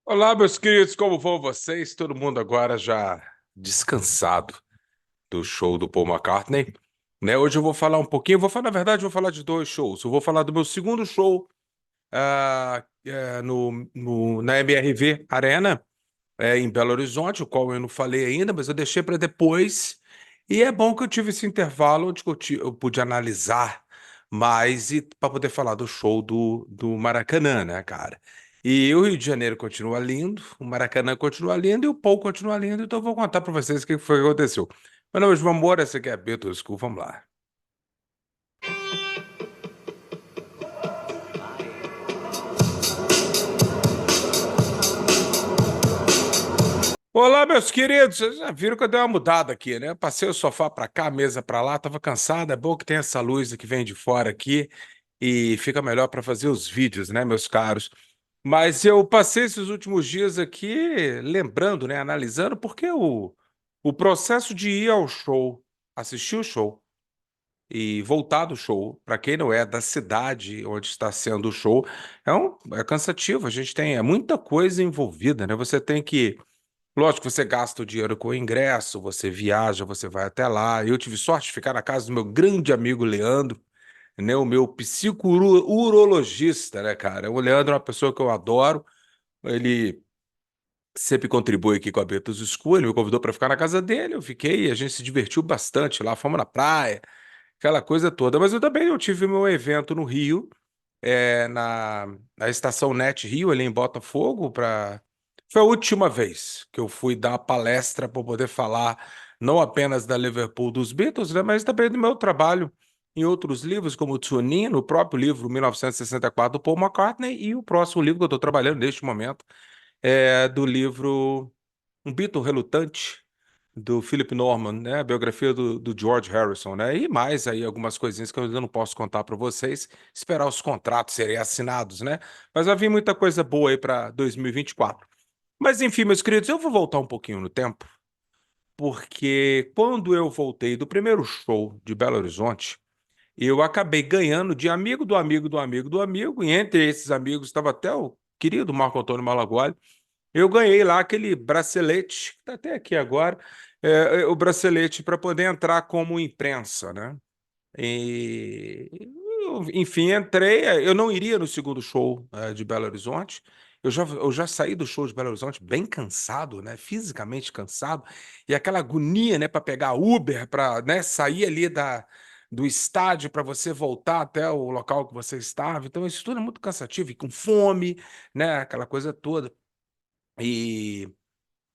Olá, meus queridos, como vão vocês? Todo mundo agora já descansado do show do Paul McCartney, né? Hoje eu vou falar um pouquinho, na verdade, eu vou falar de dois shows. Eu vou falar do meu segundo show na MRV Arena, em Belo Horizonte, o qual eu não falei ainda, mas eu deixei para depois. E é bom que eu tive esse intervalo onde eu pude analisar mais e para poder falar do show do Maracanã, né, cara? E o Rio de Janeiro continua lindo, o Maracanã continua lindo e o Paul continua lindo, então eu vou contar para vocês o que foi que aconteceu. Meu nome é João Moura, esse aqui é Beto School, vamos lá. Olá, meus queridos. Vocês já viram que eu dei uma mudada aqui, né? Passei o sofá para cá, a mesa para lá, tava cansado. É bom que tem essa luz que vem de fora aqui e fica melhor para fazer os vídeos, né, meus caros? Mas eu passei esses últimos dias aqui lembrando, né, analisando, porque o processo de ir ao show, assistir o show e voltar do show, para quem não é da cidade onde está sendo o show, é cansativo. A gente tem muita coisa envolvida, né? Você tem que. Lógico que você gasta o dinheiro com o ingresso, você viaja, você vai até lá. Eu tive sorte de ficar na casa do meu grande amigo Leandro, né, o meu psico-urologista, né, cara? O Leandro é uma pessoa que eu adoro. Ele sempre contribui aqui com a Betos School. Ele me convidou para ficar na casa dele. Eu fiquei, a gente se divertiu bastante lá. Fomos na praia, aquela coisa toda. Mas eu tive meu evento no Rio, na Estação Net Rio, ali em Botafogo, para. Foi a última vez que eu fui dar palestra para poder falar não apenas da Liverpool dos Beatles, né, mas também do meu trabalho em outros livros, como o Tsunin, no próprio livro 1964 do Paul McCartney, e o próximo livro que eu estou trabalhando neste momento é do livro Um Beatle Relutante, do Philip Norman, né? A biografia do George Harrison, né? E mais aí algumas coisinhas que eu ainda não posso contar para vocês, esperar os contratos serem assinados, né? Mas vai vir muita coisa boa aí para 2024. Mas enfim, meus queridos, eu vou voltar um pouquinho no tempo, porque quando eu voltei do primeiro show de Belo Horizonte, eu acabei ganhando de amigo do amigo do amigo do amigo, e entre esses amigos estava até o querido Marco Antônio Malagoli. Eu ganhei lá aquele bracelete, que está até aqui agora, o bracelete para poder entrar como imprensa, né? E, enfim, entrei. Eu não iria no segundo show, de Belo Horizonte. Eu já saí do show de Belo Horizonte bem cansado, né? Fisicamente cansado. E aquela agonia, né, para pegar Uber, para, né, sair ali do estádio para você voltar até o local que você estava. Então, isso tudo é muito cansativo e com fome, né? Aquela coisa toda. E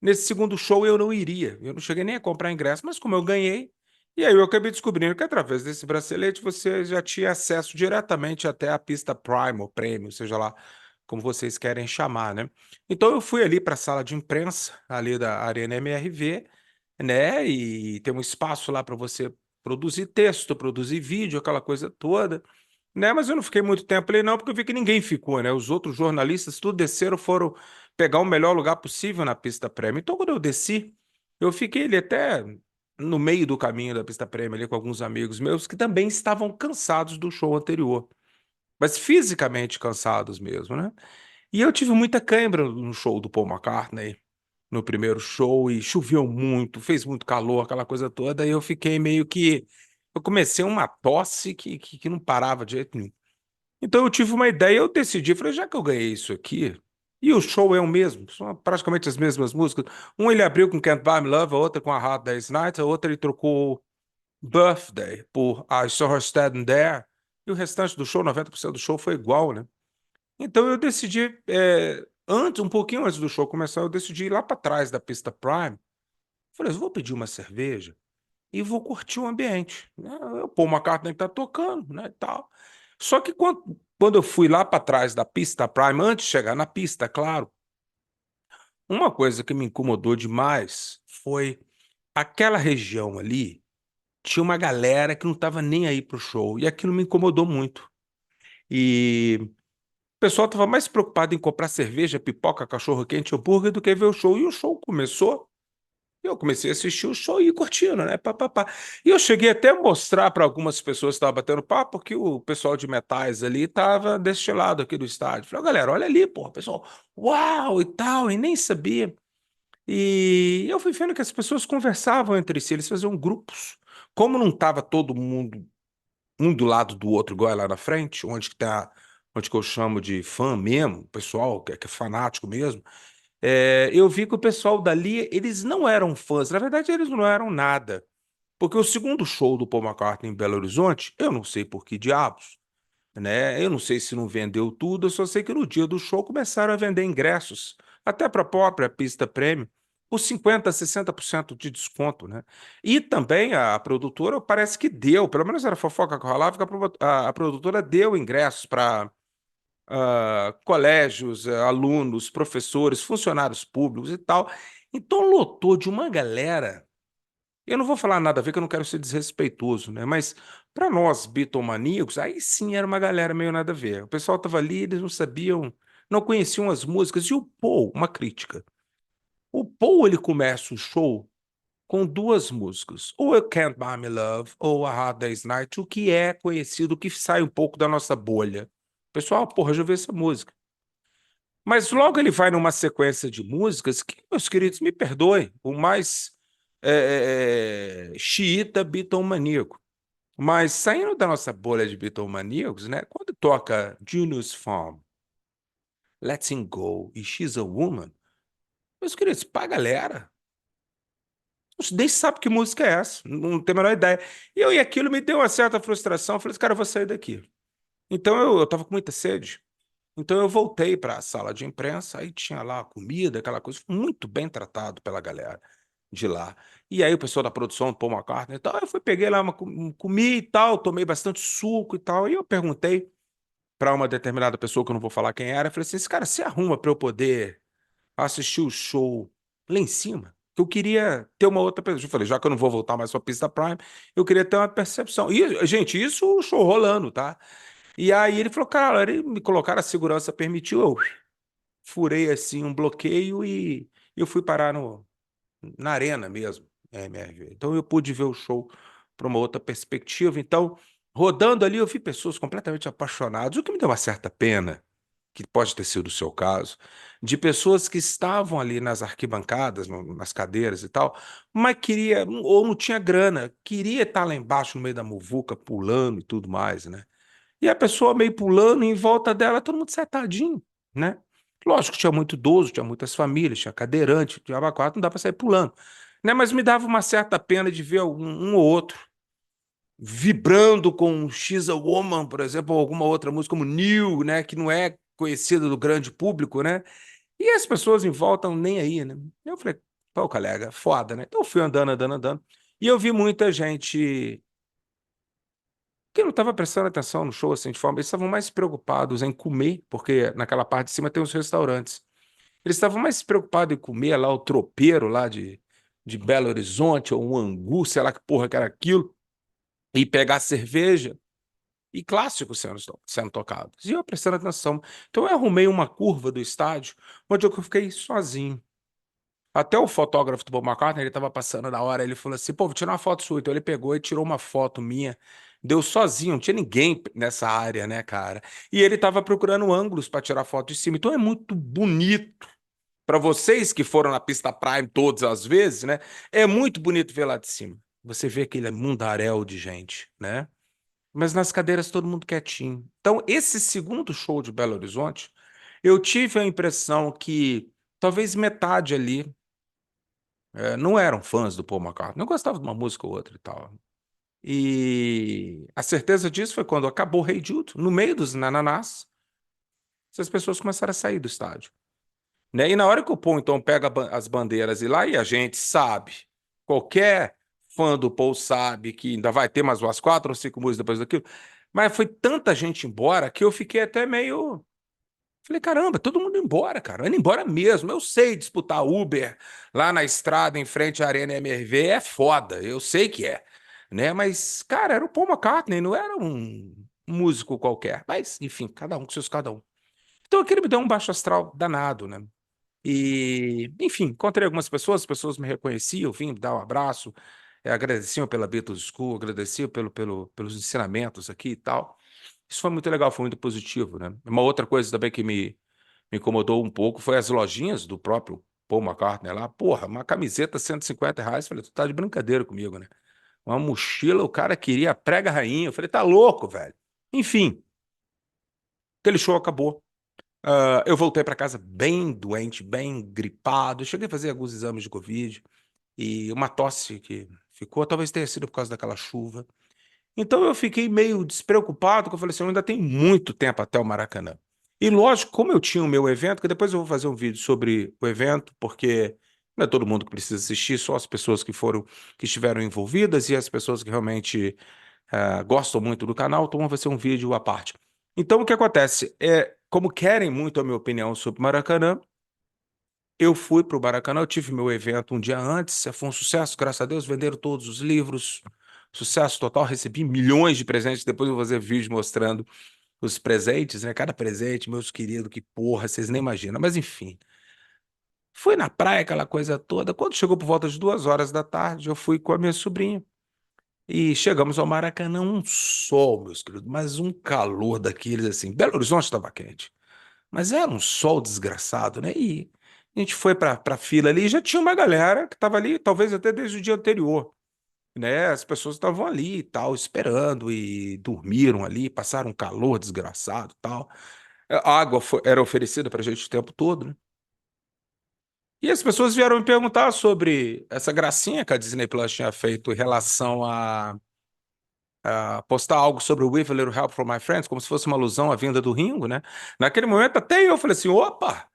nesse segundo show eu não iria. Eu não cheguei nem a comprar ingresso, mas como eu ganhei, e aí eu acabei descobrindo que através desse bracelete você já tinha acesso diretamente até a pista Prime ou Premium, seja lá como vocês querem chamar, né? Então eu fui ali para a sala de imprensa, ali da Arena MRV, né? E tem um espaço lá para você produzir texto, produzir vídeo, aquela coisa toda, né? Mas eu não fiquei muito tempo ali, não, porque eu vi que ninguém ficou, né? Os outros jornalistas tudo desceram, foram pegar o melhor lugar possível na pista prêmio. Então, quando eu desci, eu fiquei ali até no meio do caminho da pista prêmio, ali com alguns amigos meus que também estavam cansados do show anterior, mas fisicamente cansados mesmo, né? E eu tive muita cãibra no show do Paul McCartney, no primeiro show, e choveu muito, fez muito calor, aquela coisa toda, e eu fiquei meio que. Eu comecei uma tosse que não parava de jeito nenhum. Então eu tive uma ideia, eu decidi, falei, já que eu ganhei isso aqui, e o show é o mesmo, são praticamente as mesmas músicas. Um ele abriu com Can't Buy Me Love, a outra com A Hard Day's Night, a outra ele trocou Birthday por I Saw Her Standing There, e o restante do show, 90% do show foi igual, né? Então eu decidi, antes, um pouquinho antes do show começar, eu decidi ir lá para trás da pista Prime. Falei, eu vou pedir uma cerveja e vou curtir o ambiente, né? O Paul McCartney tá tocando, né, e tal. Só que quando eu fui lá para trás da pista Prime, antes de chegar na pista, claro, uma coisa que me incomodou demais foi aquela região ali, tinha uma galera que não estava nem aí pro show, e aquilo me incomodou muito. E o pessoal estava mais preocupado em comprar cerveja, pipoca, cachorro-quente, hambúrguer do que ver o show. E o show começou. E eu comecei a assistir o show e ir curtindo, né? Pá, pá, pá. E eu cheguei até a mostrar para algumas pessoas que estavam batendo papo, porque o pessoal de metais ali estava deste lado aqui do estádio. Falei, "Ó, galera, olha ali, pô, pessoal, uau e tal, e nem sabia. E eu fui vendo que as pessoas conversavam entre si, eles faziam grupos. Como não estava todo mundo um do lado do outro, igual é lá na frente, onde que tá, onde que eu chamo de fã mesmo, o pessoal que é fanático mesmo, eu vi que o pessoal dali, eles não eram fãs, na verdade eles não eram nada. Porque o segundo show do Paul McCartney em Belo Horizonte, eu não sei por que diabos, né? Eu não sei se não vendeu tudo, eu só sei que no dia do show começaram a vender ingressos, até para a própria pista premium, por 50, 60% de desconto, né? E também a produtora parece que deu, pelo menos era a fofoca que rolava, que a produtora deu ingressos para colégios, alunos, professores, funcionários públicos e tal. Então lotou de uma galera. Eu não vou falar nada a ver, que eu não quero ser desrespeitoso, né? Mas para nós, bitomaníacos, aí sim era uma galera meio nada a ver. O pessoal tava ali, eles não sabiam, não conheciam as músicas. E o Paul, uma crítica. O Paul, ele começa o show com duas músicas, ou You Can't Buy Me Love, ou A Hard Day's Night, o que é conhecido, o que sai um pouco da nossa bolha. Pessoal, porra, já ouviu essa música. Mas logo ele vai numa sequência de músicas que, meus queridos, me perdoem, o mais xiita bitomaníaco. Mas saindo da nossa bolha de bitomaníacos, né? Quando toca Genius Farm, Letting Go e She's a Woman, meus queridos, pra galera, nem sabe que música é essa, não tem a menor ideia. E aquilo me deu uma certa frustração. Eu falei assim, cara, eu vou sair daqui. Então eu tava com muita sede. Então eu voltei para a sala de imprensa, aí tinha lá a comida, aquela coisa, muito bem tratado pela galera de lá. E aí o pessoal da produção do Paul McCartney e tal, eu fui, peguei lá, comi e tal, tomei bastante suco e tal, e eu perguntei para uma determinada pessoa, que eu não vou falar quem era, eu falei assim, esse cara se arruma para eu poder assistir o show lá em cima? Que eu queria ter uma outra pessoa. Eu falei, já que eu não vou voltar mais para a pista Prime, eu queria ter uma percepção. E, gente, isso o show rolando, tá? E aí ele falou, cara, ele me colocaram, a segurança permitiu, eu furei assim um bloqueio e eu fui parar na arena mesmo, MRV. Então eu pude ver o show para uma outra perspectiva. Então, rodando ali, eu vi pessoas completamente apaixonadas, o que me deu uma certa pena, que pode ter sido o seu caso, de pessoas que estavam ali nas arquibancadas, nas cadeiras e tal, mas queria, ou não tinha grana, queria estar lá embaixo no meio da muvuca, pulando e tudo mais, né? E a pessoa meio pulando, e em volta dela, todo mundo sentadinho, né? Lógico que tinha muito idoso, tinha muitas famílias, tinha cadeirante, tinha quatro, não dá para sair pulando, né? Mas me dava uma certa pena de ver um ou outro vibrando com She's a Woman, por exemplo, ou alguma outra música como New, né? Que não é conhecida do grande público, né? E as pessoas em volta não nem aí, né? Eu falei, pô, colega, foda, né? Então eu fui andando, andando, andando, e eu vi muita gente que não estava prestando atenção no show, assim, de forma. Eles estavam mais preocupados em comer, porque naquela parte de cima tem os restaurantes. Eles estavam mais preocupados em comer lá o tropeiro lá de Belo Horizonte, ou um angu, sei lá que porra que era aquilo, e pegar cerveja e clássicos sendo tocados. E eu prestando atenção. Então eu arrumei uma curva do estádio, onde eu fiquei sozinho. Até o fotógrafo do Paul McCartney, ele tava passando na hora, ele falou assim, pô, vou tirar uma foto sua. Então ele pegou e tirou uma foto minha, deu sozinho, não tinha ninguém nessa área, né, cara? E ele tava procurando ângulos para tirar foto de cima. Então é muito bonito. Para vocês que foram na pista Prime todas as vezes, né? É muito bonito ver lá de cima. Você vê aquele mundaréu de gente, né? Mas nas cadeiras todo mundo quietinho. Então, esse segundo show de Belo Horizonte, eu tive a impressão que talvez metade ali não eram fãs do Paul McCartney, não gostavam de uma música ou outra e tal. E a certeza disso foi quando acabou o Hey Jude, no meio dos nananás, essas pessoas começaram a sair do estádio, né? E na hora que o Paul então pega as bandeiras e lá, e a gente sabe, qualquer fã do Paul sabe que ainda vai ter mais umas 4 ou 5 músicas depois daquilo, mas foi tanta gente embora que eu fiquei até meio. Falei, caramba, todo mundo embora, cara. Indo embora mesmo. Eu sei disputar Uber lá na estrada em frente à Arena MRV é foda, eu sei que é, né? Mas, cara, era o Paul McCartney, não era um músico qualquer. Mas, enfim, cada um com seus cada um. Então aquilo me deu um baixo astral danado, né? E, enfim, encontrei algumas pessoas, as pessoas me reconheciam, vim dar um abraço, agradeciam pela Beatles School, agradeciam pelos ensinamentos aqui e tal. Isso foi muito legal, foi muito positivo, né? Uma outra coisa também que me incomodou um pouco foi as lojinhas do próprio Paul McCartney lá. Porra, uma camiseta R$ 150. Falei, tu tá de brincadeira comigo, né? Uma mochila, o cara queria prega rainha. Eu falei, tá louco, velho. Enfim, aquele show acabou. Eu voltei para casa bem doente, bem gripado. Cheguei a fazer alguns exames de Covid e uma tosse que ficou, talvez tenha sido por causa daquela chuva. Então eu fiquei meio despreocupado, porque eu falei assim, eu ainda tenho muito tempo até o Maracanã. E lógico, como eu tinha o meu evento, que depois eu vou fazer um vídeo sobre o evento, porque não é todo mundo que precisa assistir, só as pessoas que estiveram envolvidas e as pessoas que realmente gostam muito do canal, então vai ser um vídeo à parte. Então o que acontece? Como querem muito a minha opinião sobre o Maracanã, eu fui para o Maracanã, eu tive meu evento um dia antes, foi um sucesso, graças a Deus, venderam todos os livros, sucesso total, recebi milhões de presentes, depois eu vou fazer vídeo mostrando os presentes, né? Cada presente, meus queridos, que porra, vocês nem imaginam, mas enfim. Fui na praia, aquela coisa toda, quando chegou por volta de 2 horas da tarde, eu fui com a minha sobrinha, e chegamos ao Maracanã, um sol, meus queridos, mas um calor daqueles assim, Belo Horizonte estava quente. Mas era um sol desgraçado, né? E a gente foi para a fila ali e já tinha uma galera que estava ali, talvez até desde o dia anterior, né? As pessoas estavam ali e tal, esperando e dormiram ali, passaram um calor desgraçado e tal. A água era oferecida para a gente o tempo todo, né? E as pessoas vieram me perguntar sobre essa gracinha que a Disney Plus tinha feito em relação a postar algo sobre o With a Little Help from My Friends, como se fosse uma alusão à vinda do Ringo, né? Naquele momento até eu falei assim, opa!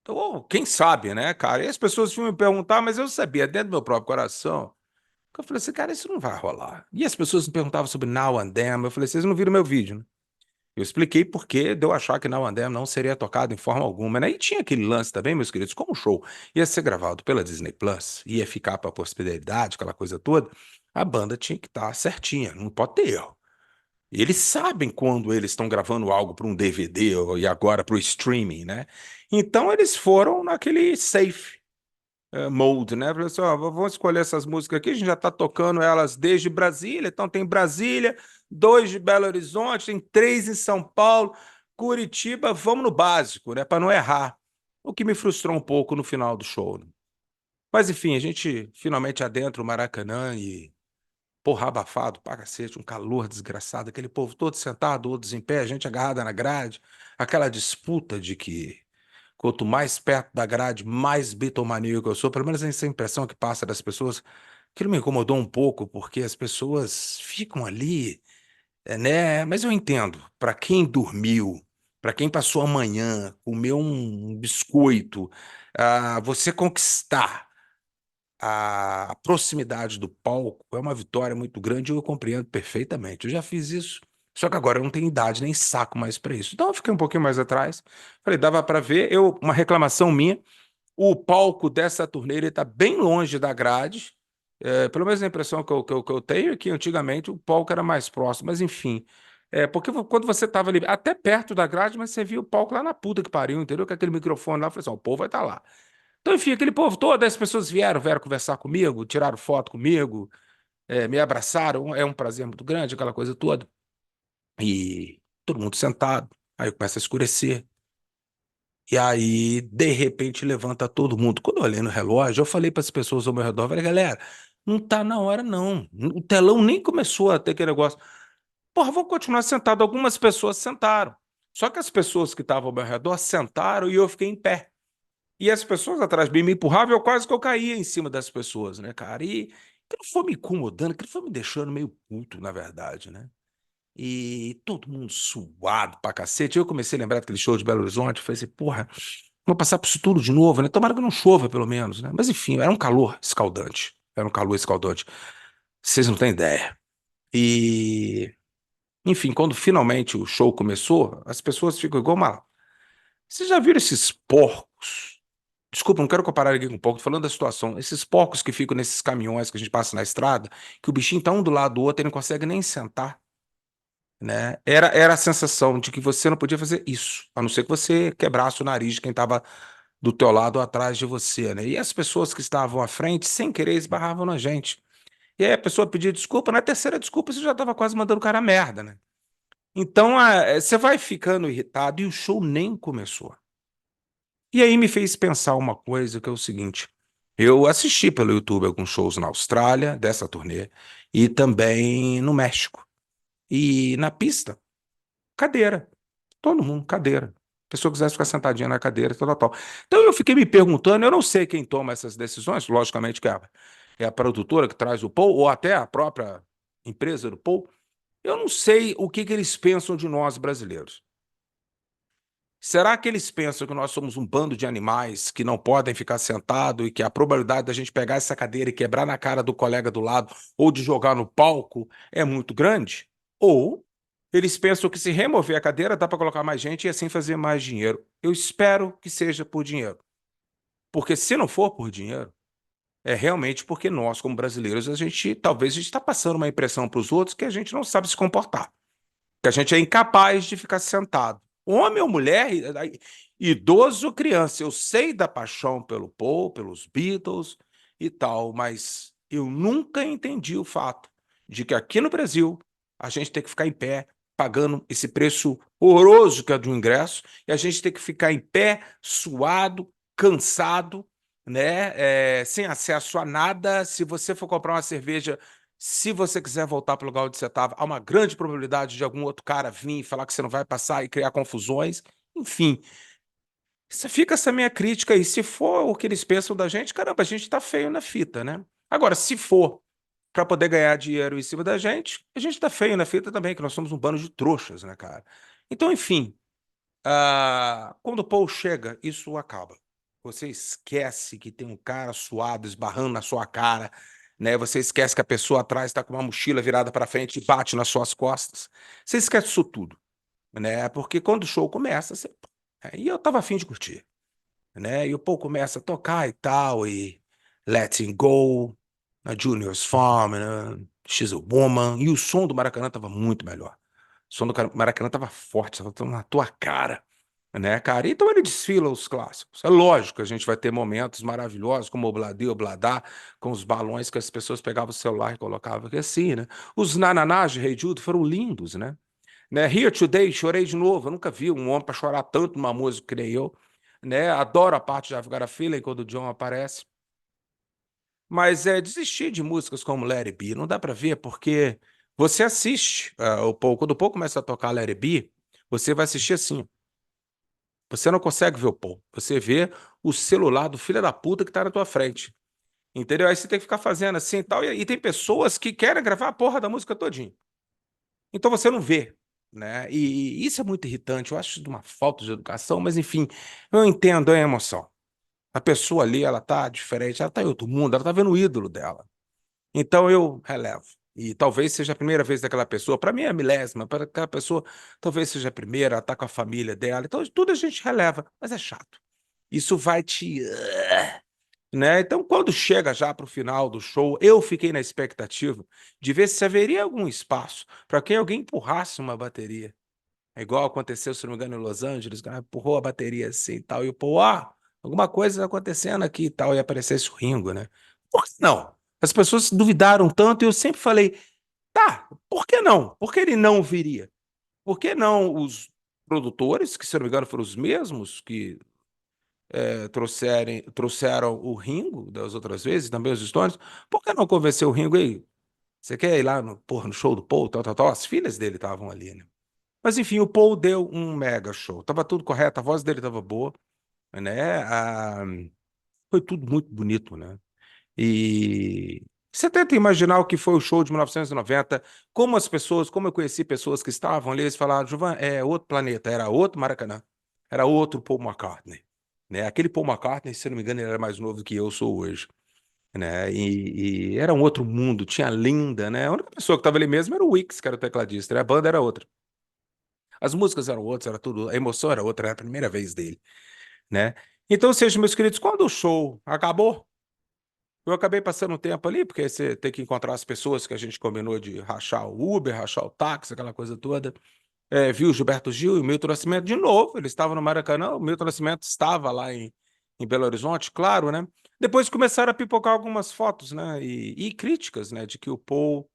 Então, quem sabe, né, cara? E as pessoas vinham me perguntar, mas eu sabia, dentro do meu próprio coração, que eu falei assim, cara, isso não vai rolar. E as pessoas me perguntavam sobre Now and Then, eu falei, vocês não viram meu vídeo, né? Eu expliquei por que de eu achar que Now and Then não seria tocado em forma alguma, né? E tinha aquele lance também, meus queridos, como o show ia ser gravado pela Disney Plus, ia ficar para a posteridade, aquela coisa toda, a banda tinha que estar certinha, não pode ter erro. E eles sabem quando eles estão gravando algo para um DVD e agora para o streaming, né? Então eles foram naquele safe mode, né? Falaram assim, ó, vamos escolher essas músicas aqui, a gente já está tocando elas desde Brasília, então tem Brasília, dois de Belo Horizonte, tem três em São Paulo, Curitiba, vamos no básico, né? Para não errar. O que me frustrou um pouco no final do show, né? Mas enfim, a gente finalmente adentra o Maracanã e porra, abafado pra cacete, um calor desgraçado, aquele povo todo sentado, outros em pé, a gente agarrada na grade, aquela disputa de que quanto mais perto da grade, mais bitomaníaco eu sou, pelo menos essa impressão que passa das pessoas, aquilo me incomodou um pouco, porque as pessoas ficam ali, né? Mas eu entendo, para quem dormiu, para quem passou a manhã, comeu um biscoito, você conquistar a proximidade do palco é uma vitória muito grande e eu compreendo perfeitamente. Eu já fiz isso, só que agora eu não tenho idade nem saco mais para isso. Então eu fiquei um pouquinho mais atrás. Falei, dava para ver. Uma reclamação minha, o palco dessa turnê está bem longe da grade. Pelo menos a impressão que eu tenho é que antigamente o palco era mais próximo, mas enfim. Porque quando você estava ali, até perto da grade, mas você via o palco lá na puta que pariu, entendeu? Com aquele microfone lá, eu falei assim, ó, o povo vai estar lá. Então, enfim, aquele povo todo, as pessoas vieram conversar comigo, tiraram foto comigo, me abraçaram, é um prazer muito grande, aquela coisa toda. E todo mundo sentado, aí começa a escurecer. E aí, de repente, levanta todo mundo. Quando eu olhei no relógio, eu falei para as pessoas ao meu redor, falei, galera, não tá na hora, não. O telão nem começou a ter aquele negócio. Porra, vou continuar sentado. Algumas pessoas sentaram. Só que as pessoas que estavam ao meu redor sentaram e eu fiquei em pé. E as pessoas atrás de mim me empurravam e eu quase que eu caía em cima das pessoas, né, cara? E aquilo foi me incomodando, aquilo foi me deixando meio puto, na verdade, né? E todo mundo suado pra cacete. Eu comecei a lembrar daquele show de Belo Horizonte, eu falei assim, porra, vou passar por isso tudo de novo, né? Tomara que não chova, pelo menos, né? Mas enfim, era um calor escaldante. Era um calor escaldante. Vocês não têm ideia. E, enfim, quando finalmente o show começou, as pessoas ficam igual uma. Vocês já viram esses porcos? Desculpa, não quero comparar aqui com porco, tô falando da situação. Esses porcos que ficam nesses caminhões que a gente passa na estrada, que o bichinho tá um do lado do outro e não consegue nem sentar, né? Era a sensação de que você não podia fazer isso, a não ser que você quebrasse o nariz de quem estava do teu lado ou atrás de você, né? E as pessoas que estavam à frente, sem querer, esbarravam na gente. E aí a pessoa pedia desculpa, na terceira desculpa você já estava quase mandando o cara a merda, né? Então você vai ficando irritado e o show nem começou. E aí me fez pensar uma coisa que é o seguinte: eu assisti pelo YouTube alguns shows na Austrália, dessa turnê, e também no México. E na pista, cadeira. Todo mundo, cadeira. A pessoa quisesse ficar sentadinha na cadeira, tal, tal, tal. Então eu fiquei me perguntando, eu não sei quem toma essas decisões, logicamente que é a produtora que traz o Paul, ou até a própria empresa do Paul. Eu não sei o que eles pensam de nós brasileiros. Será que eles pensam que nós somos um bando de animais que não podem ficar sentado e que a probabilidade da gente pegar essa cadeira e quebrar na cara do colega do lado ou de jogar no palco é muito grande? Ou eles pensam que se remover a cadeira dá para colocar mais gente e assim fazer mais dinheiro? Eu espero que seja por dinheiro. Porque se não for por dinheiro, é realmente porque nós, como brasileiros, talvez a gente está passando uma impressão para os outros que a gente não sabe se comportar, que a gente é incapaz de ficar sentado. Homem ou mulher, idoso ou criança, eu sei da paixão pelo Paul, pelos Beatles e tal, mas eu nunca entendi o fato de que aqui no Brasil a gente tem que ficar em pé, pagando esse preço horroroso que é do ingresso, e a gente tem que ficar em pé, suado, cansado, né, sem acesso a nada. Se você for comprar uma cerveja, se você quiser voltar para o lugar onde você estava, há uma grande probabilidade de algum outro cara vir e falar que você não vai passar e criar confusões. Enfim, fica essa minha crítica aí. Se for o que eles pensam da gente, caramba, a gente tá feio na fita, né? Agora, se for para poder ganhar dinheiro em cima da gente, a gente tá feio na fita também, que nós somos um bando de trouxas, né, cara? Então, enfim, quando o Paul chega, isso acaba. Você esquece que tem um cara suado esbarrando na sua cara, né? Você esquece que a pessoa atrás está com uma mochila virada para frente e bate nas suas costas. Você esquece isso tudo, né? Porque quando o show começa, e eu tava afim de curtir, né? E o Paul começa a tocar e tal, e Letting Go, a Junior's Farm, né? She's a Woman, e o som do Maracanã tava muito melhor. O som do Maracanã tava forte, tava na tua cara, né, cara? Então ele desfila os clássicos. É lógico que a gente vai ter momentos maravilhosos, como o Obladê, Obladá, com os balões que as pessoas pegavam o celular e colocavam aqui assim, né? Os nananás de Rei Jude foram lindos, né? Here Today, chorei de novo. Eu nunca vi um homem para chorar tanto numa música que nem eu, né? Adoro a parte de I've Got a Feeling quando o John aparece. Mas desistir de músicas como Let It Be, não dá para ver, porque você assiste o Paul, quando o Paul começa a tocar Let It Be, você vai assistir assim. Você não consegue ver o Paul. Você vê o celular do filho da puta que tá na tua frente. Entendeu? Aí você tem que ficar fazendo assim e tal. E tem pessoas que querem gravar a porra da música todinha. Então você não vê, né? E isso é muito irritante. Eu acho de uma falta de educação, mas enfim, eu entendo a emoção. A pessoa ali, ela tá diferente, ela tá em outro mundo, ela tá vendo o ídolo dela. Então eu relevo. E talvez seja a primeira vez daquela pessoa, para mim é a milésima, para aquela pessoa talvez seja a primeira, ela tá com a família dela. Então tudo a gente releva, mas é chato. Isso vai te, né? Então, quando chega já para o final do show, eu fiquei na expectativa de ver se haveria algum espaço para que alguém empurrasse uma bateria. É igual aconteceu, se não me engano, em Los Angeles, o cara empurrou a bateria assim e tal, e o pô, alguma coisa está acontecendo aqui e tal, e aparecesse o Ringo, né? Por que não? As pessoas duvidaram tanto e eu sempre falei, tá, por que não? Por que ele não viria? Por que não os produtores, que se eu não me engano foram os mesmos que trouxeram o Ringo das outras vezes, também os Stones, por que não convencer o Ringo aí? Você quer ir lá no show do Paul, tal, tal, tal? As filhas dele estavam ali, né? Mas enfim, o Paul deu um mega show. Tava tudo correto, a voz dele tava boa, né? Foi tudo muito bonito, né? E você tenta imaginar o que foi o show de 1990, como as pessoas, como eu conheci pessoas que estavam ali, eles falaram, Giovan, é outro planeta, era outro Maracanã, era outro Paul McCartney, né? Aquele Paul McCartney, se eu não me engano, ele era mais novo do que eu sou hoje, né? E era um outro mundo, tinha a Linda, né? A única pessoa que estava ali mesmo era o Wix, que era o tecladista, né? A banda era outra. As músicas eram outras, era tudo, a emoção era outra, era a primeira vez dele, né? Então, seja, meus queridos, quando o show acabou, eu acabei passando um tempo ali, porque você tem que encontrar as pessoas que a gente combinou de rachar o Uber, rachar o táxi, aquela coisa toda. Vi o Gilberto Gil e o Milton Nascimento de novo, eles estavam no Maracanã, o Milton Nascimento estava lá em em Belo Horizonte, claro, né? Depois começaram a pipocar algumas fotos, né? E críticas, né? De que o Paul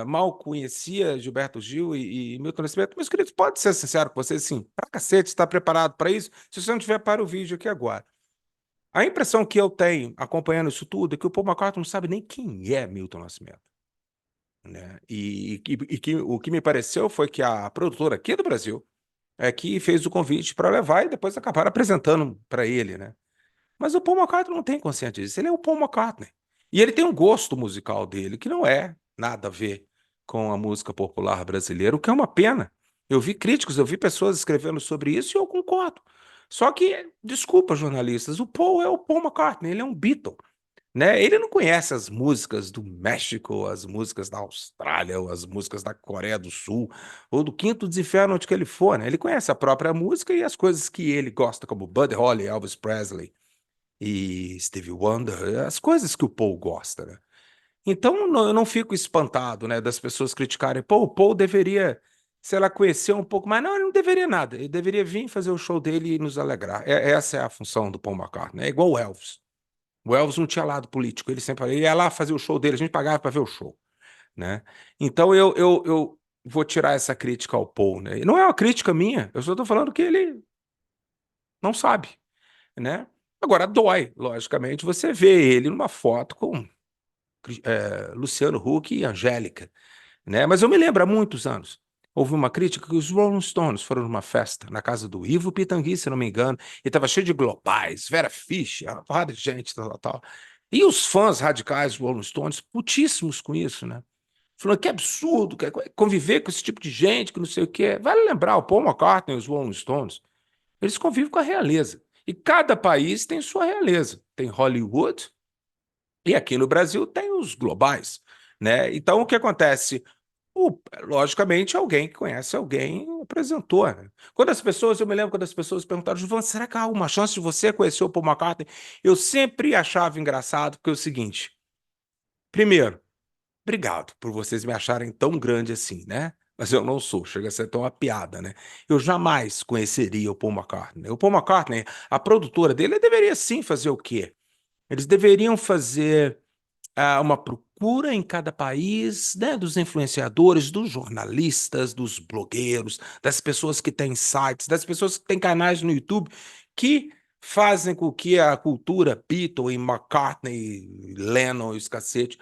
mal conhecia Gilberto Gil e Milton Nascimento. Meus queridos, pode ser sincero com vocês, sim. Pra cacete, está preparado para isso? Se você não tiver, para o vídeo aqui agora. A impressão que eu tenho, acompanhando isso tudo, é que o Paul McCartney não sabe nem quem é Milton Nascimento, né? E o que me pareceu foi que a produtora aqui do Brasil é que fez o convite para levar e depois acabaram apresentando para ele, né? Mas o Paul McCartney não tem consciência disso. Ele é o Paul McCartney. E ele tem um gosto musical dele que não é nada a ver com a música popular brasileira, o que é uma pena. Eu vi críticos, eu vi pessoas escrevendo sobre isso e eu concordo. Só que, desculpa, jornalistas, o Paul é o Paul McCartney, ele é um Beatle, né? Ele não conhece as músicas do México, as músicas da Austrália, ou as músicas da Coreia do Sul, ou do Quinto dos Infernos, onde que ele for, né? Ele conhece a própria música e as coisas que ele gosta, como Buddy Holly, Elvis Presley e Stevie Wonder, as coisas que o Paul gosta, né? Então eu não fico espantado, né, das pessoas criticarem, pô, o Paul deveria, sei lá, conhecer um pouco mais. Não, ele não deveria nada. Ele deveria vir fazer o show dele e nos alegrar. Essa é a função do Paul McCartney. É igual o Elvis. O Elvis não tinha lado político. Ele ia lá fazer o show dele, a gente pagava para ver o show, né? Então eu vou tirar essa crítica ao Paul, né? E não é uma crítica minha. Eu só estou falando que ele não sabe, né? Agora dói, logicamente, você vê ele numa foto com Luciano Huck e Angélica, né? Mas eu me lembro há muitos anos. Houve uma crítica que os Rolling Stones foram numa festa na casa do Ivo Pitangui, se não me engano, e estava cheio de globais, Vera Fischer, uma porrada de gente, tal, tal, tal. E os fãs radicais dos Rolling Stones, putíssimos com isso, né? Falando que absurdo, que conviver com esse tipo de gente, que não sei o quê. Vale lembrar, o Paul McCartney e os Rolling Stones, eles convivem com a realeza. E cada país tem sua realeza. Tem Hollywood, e aqui no Brasil tem os globais, né? Então, o que acontece? Logicamente, alguém que conhece alguém apresentou, né? Eu me lembro quando as pessoas perguntaram, Giovanni, será que há uma chance de você conhecer o Paul McCartney? Eu sempre achava engraçado, porque é o seguinte, primeiro, obrigado por vocês me acharem tão grande assim, né? Mas eu não sou, chega a ser tão uma piada, né? Eu jamais conheceria o Paul McCartney. O Paul McCartney, a produtora dele, deveria sim fazer o quê? Eles deveriam fazer uma procura em cada país, né, dos influenciadores, dos jornalistas, dos blogueiros, das pessoas que têm sites, das pessoas que têm canais no YouTube que fazem com que a cultura Beatle e McCartney, Lennon e os cacete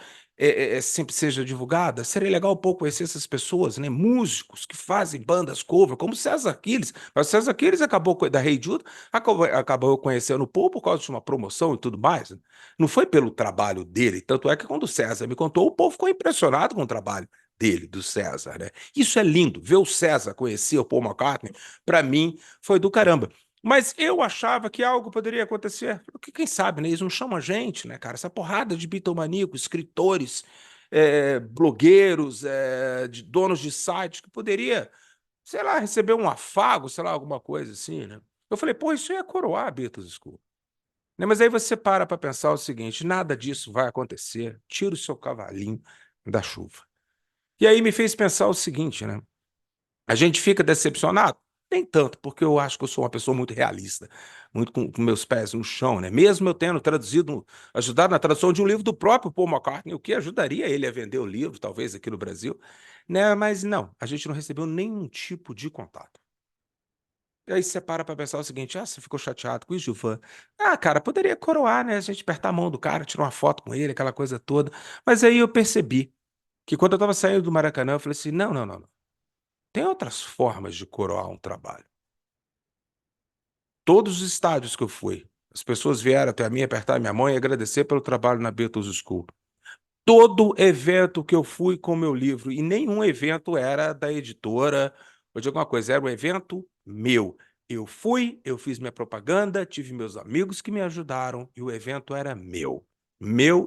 sempre seja divulgada. Seria legal um pouco conhecer essas pessoas, né, músicos que fazem bandas cover, como César Aquiles. Mas César Aquiles da Hey Jude, acabou conhecendo o Paul por causa de uma promoção e tudo mais, né? Não foi pelo trabalho dele, tanto é que quando o César me contou, o povo ficou impressionado com o trabalho dele, do César, né? Isso é lindo, ver o César conhecer o Paul McCartney, para mim, foi do caramba. Mas eu achava que algo poderia acontecer. Porque quem sabe, né? Eles não chamam a gente, né, cara? Essa porrada de bitomaníacos, escritores, blogueiros, donos de sites, que poderia, sei lá, receber um afago, sei lá, alguma coisa assim, né? Eu falei, pô, isso ia coroar a Beatles School. Né, mas aí você para pensar o seguinte: nada disso vai acontecer. Tira o seu cavalinho da chuva. E aí me fez pensar o seguinte, né? A gente fica decepcionado? Nem tanto, porque eu acho que eu sou uma pessoa muito realista, muito com meus pés no chão, né? Mesmo eu tendo ajudado na tradução de um livro do próprio Paul McCartney, o que ajudaria ele a vender o livro, talvez aqui no Brasil, né? Mas não, a gente não recebeu nenhum tipo de contato. E aí você para pensar o seguinte: você ficou chateado com isso, Gilvan? Ah, cara, poderia coroar, né? A gente apertar a mão do cara, tirar uma foto com ele, aquela coisa toda. Mas aí eu percebi que quando eu estava saindo do Maracanã, eu falei assim: não, não, não, não. Tem outras formas de coroar um trabalho. Todos os estádios que eu fui, as pessoas vieram até mim, apertar minha mão e agradecer pelo trabalho na Beatles School. Todo evento que eu fui com meu livro, e nenhum evento era da editora ou de alguma coisa, era um evento meu. Eu fui, eu fiz minha propaganda, tive meus amigos que me ajudaram, e o evento era meu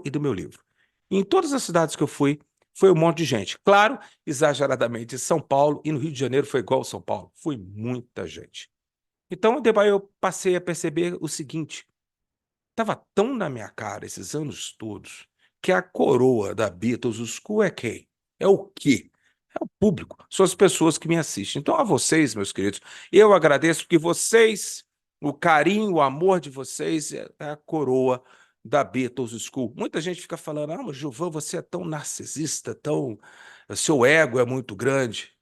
e do meu livro. Em todas as cidades que eu fui, foi um monte de gente. Claro, exageradamente, em São Paulo e no Rio de Janeiro foi igual São Paulo, foi muita gente. Então, depois eu passei a perceber o seguinte: estava tão na minha cara esses anos todos que a coroa da Beatles School é quem? É o quê? É o público, são as pessoas que me assistem. Então, a vocês, meus queridos, eu agradeço porque vocês O carinho, o amor de vocês é a coroa da Beatles School. Muita gente fica falando, mas Gilvan, você é tão narcisista, seu ego é muito grande.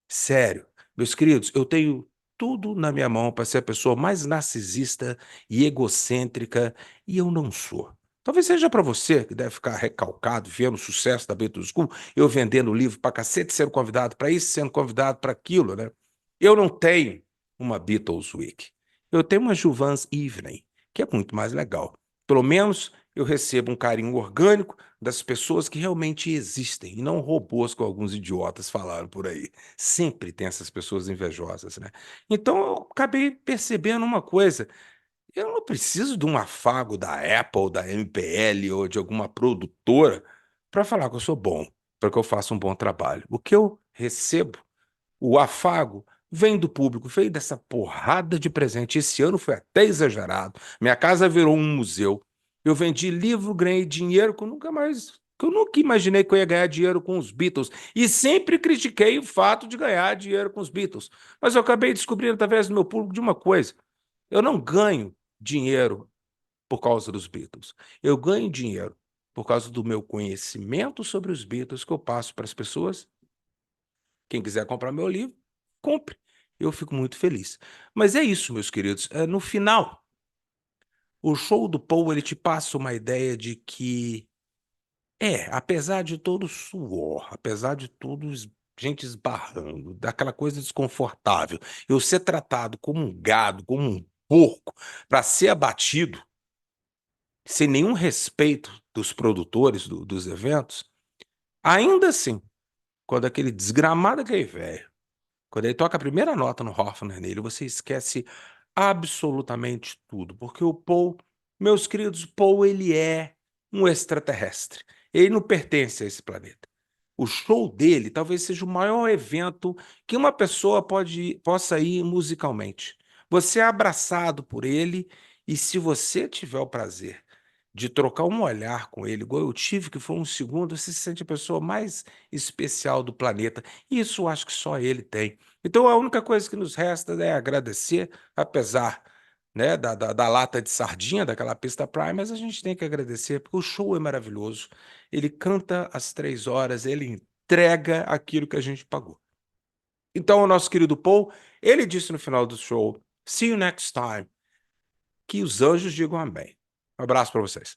Sério, meus queridos, eu tenho tudo na minha mão para ser a pessoa mais narcisista e egocêntrica, e eu não sou. Talvez seja para você que deve ficar recalcado, vendo o sucesso da Beatles School, eu vendendo livro para cacete, sendo convidado para isso, sendo convidado para aquilo, né? Eu não tenho uma Beatles Week. Eu tenho uma Juvan's Evening, que é muito mais legal. Pelo menos eu recebo um carinho orgânico das pessoas que realmente existem, e não robôs que alguns idiotas falaram por aí. Sempre tem essas pessoas invejosas, né? Então eu acabei percebendo uma coisa: eu não preciso de um afago da Apple, da MPL ou de alguma produtora para falar que eu sou bom, para que eu faça um bom trabalho. O que eu recebo, o afago, vem do público, veio dessa porrada de presente. Esse ano foi até exagerado. Minha casa virou um museu. Eu vendi livro, ganhei dinheiro que eu nunca imaginei que eu ia ganhar dinheiro com os Beatles. E sempre critiquei o fato de ganhar dinheiro com os Beatles. Mas eu acabei descobrindo através do meu público de uma coisa: eu não ganho dinheiro por causa dos Beatles. Eu ganho dinheiro por causa do meu conhecimento sobre os Beatles que eu passo para as pessoas. Quem quiser comprar meu livro, compre. Eu fico muito feliz. Mas é isso, meus queridos. No final, o show do Paul ele te passa uma ideia de que, apesar de todo o suor, apesar de gente esbarrando, daquela coisa desconfortável, eu ser tratado como um gado, como um porco, para ser abatido, sem nenhum respeito dos produtores dos eventos, ainda assim, quando aquele desgramado aquele velho, quando ele toca a primeira nota no Hoffner nele, você esquece absolutamente tudo, porque o Paul, meus queridos, Paul, ele é um extraterrestre. Ele não pertence a esse planeta. O show dele talvez seja o maior evento que uma pessoa possa ir musicalmente. Você é abraçado por ele, e se você tiver o prazer de trocar um olhar com ele, igual eu tive, que foi um segundo, você se sente a pessoa mais especial do planeta. E isso eu acho que só ele tem. Então a única coisa que nos resta é agradecer, apesar, né, da lata de sardinha, daquela pista Prime, mas a gente tem que agradecer, porque o show é maravilhoso. Ele canta às 3 horas, ele entrega aquilo que a gente pagou. Então, o nosso querido Paul, ele disse no final do show: See you next time. Que os anjos digam amém. Um abraço para vocês.